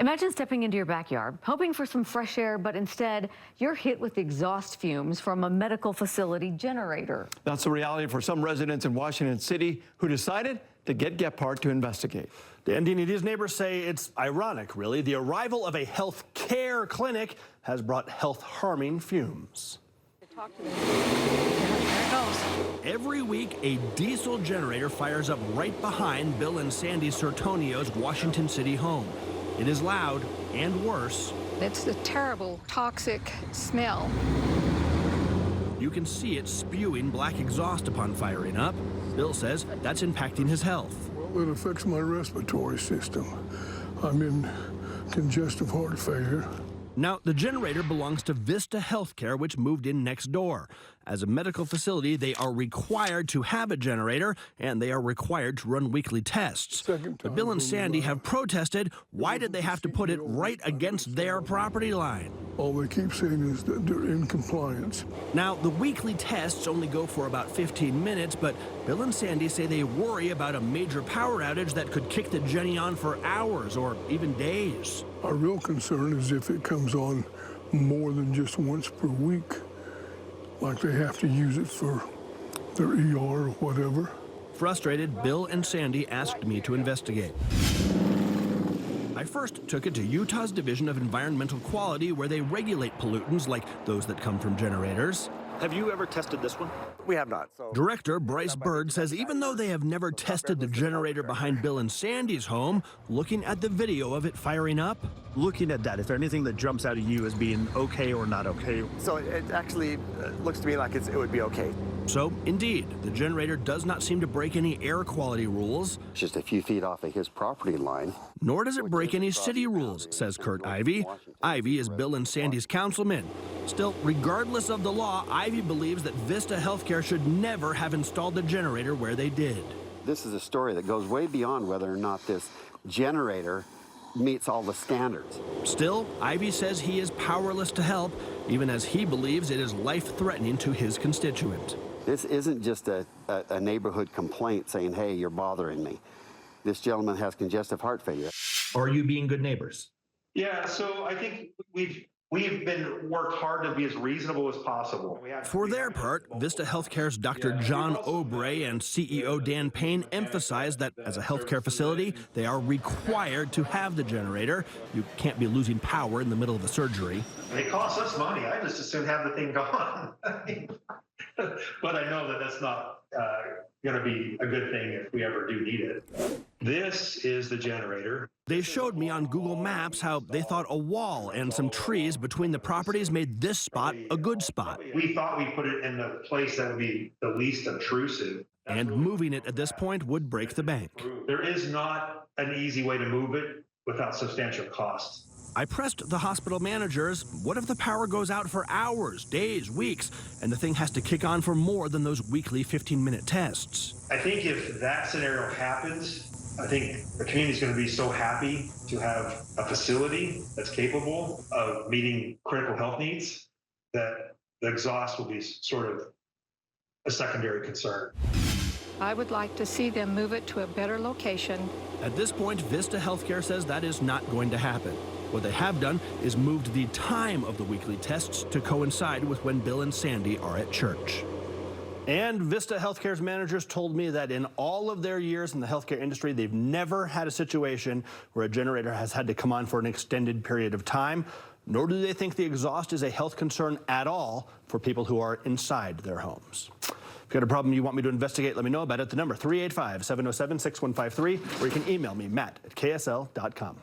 Imagine stepping into your backyard, hoping for some fresh air, but instead you're hit with exhaust fumes from a medical facility generator. That's the reality for some residents in Washington City who decided to get Gephardt to investigate. The NDND's neighbors say it's ironic, really. The arrival of a health care clinic has brought health-harming fumes. Every week, a diesel generator fires up right behind Bill and Sandy Sortonio's Washington City home. It is loud and worse. It's the terrible, toxic smell. You can see it spewing black exhaust upon firing up. Bill says that's impacting his health. Well, it affects my respiratory system. I'm in congestive heart failure. Now, the generator belongs to Vista Healthcare, which moved in next door. As a medical facility, they are required to have a generator, and they are required to run weekly tests. But Bill and Sandy have protested. Why did they have to put it right against their property line? All they keep saying is that they're in compliance. Now, the weekly tests only go for about 15 minutes, but Bill and Sandy say they worry about a major power outage that could kick the Jenny on for hours or even days. Our real concern is if it comes on more than just once per week, like they have to use it for their ER or whatever. Frustrated, Bill and Sandy asked me to investigate. I first took it to Utah's Division of Environmental Quality, where they regulate pollutants like those that come from generators. Have you ever tested this one? We have not. Director Bryce Bird says even though they have never tested the generator behind Bill and Sandy's home, looking at the video of it firing up. Looking at that, is there anything that jumps out at you as being okay or not okay? So it actually looks to me like it would be okay. So, indeed, the generator does not seem to break any air quality rules. Just a few feet off of his property line. Nor does it break any city rules, says Kurt Ivey. Ivey is Bill and Sandy's councilman. Still, regardless of the law, Ivey believes that Vista Healthcare should never have installed the generator where they did. This is a story that goes way beyond whether or not this generator meets all the standards. Still, Ivey says he is powerless to help, even as he believes it is life-threatening to his constituent. This isn't just a neighborhood complaint saying, hey, you're bothering me. This gentleman has congestive heart failure. Are you being good neighbors? Yeah, so I think we've been worked hard to be as reasonable as possible. For their part, Vista Healthcare's Dr. John Obrey and CEO Dan Payne emphasized that as a healthcare facility, they are required to have the generator. You can't be losing power in the middle of a surgery. It costs us money. I just as soon have the thing gone. But I know that that's not going to be a good thing if we ever do need it. This is the generator. They showed me on Google Maps how they thought a wall and some trees between the properties made this spot a good spot. We thought we put it in the place that would be the least obtrusive. And moving it at this point would break the bank. There is not an easy way to move it without substantial costs. I pressed the hospital managers, what if the power goes out for hours, days, weeks, and the thing has to kick on for more than those weekly 15-minute tests? I think if that scenario happens, I think the community is going to be so happy to have a facility that's capable of meeting critical health needs that the exhaust will be sort of a secondary concern. I would like to see them move it to a better location. At this point, Vista Healthcare says that is not going to happen. What they have done is moved the time of the weekly tests to coincide with when Bill and Sandy are at church. And Vista Healthcare's managers told me that in all of their years in the healthcare industry, they've never had a situation where a generator has had to come on for an extended period of time, nor do they think the exhaust is a health concern at all for people who are inside their homes. If you've got a problem you want me to investigate, let me know about it. The number 385-707-6153, or you can email me, matt@ksl.com.